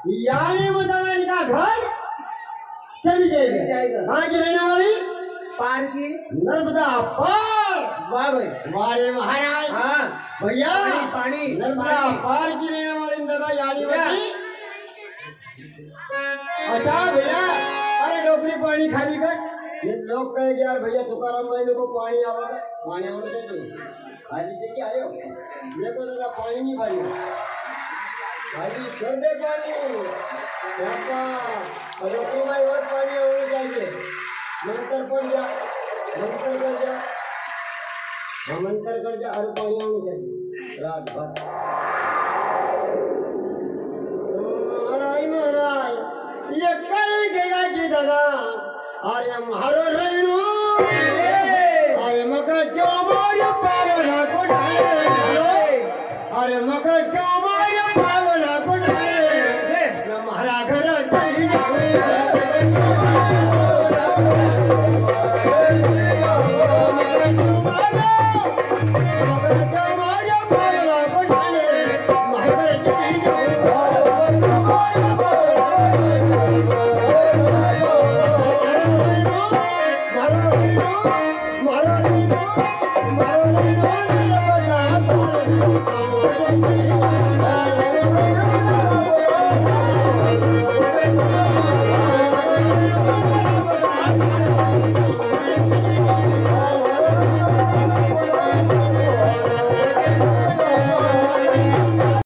याने मदान का घर चली जाएगा। कहाँ की रहने वाली? पार की नर्मदा पार। वाह भाई वाह रे महाराज। हाँ भैया पानी नर्मदा पार की रहने वाली दादा यानी होती। अच्छा भैया अरे डोकरी पानी खाली कर। ये लोग कहे कि यार भैया तुकाराम भाई को पानी आवेगा। पानी आने से खाली से क्या आयो? देखो दादा पानी नहीं खाली खाली कर दे पानी। डॉक्टर भाई और पानी होना चाहिए। मंत्र पड़ जा मंत्र कर जा मंत्र कर जा और पानी होना चाहिए रात भर। महाराज महाराज ये कर देगा कि दादा अरे मारो रेणु अरे मका क्यों मारो पारो को ढालो अरे मका क्यों मारो पारो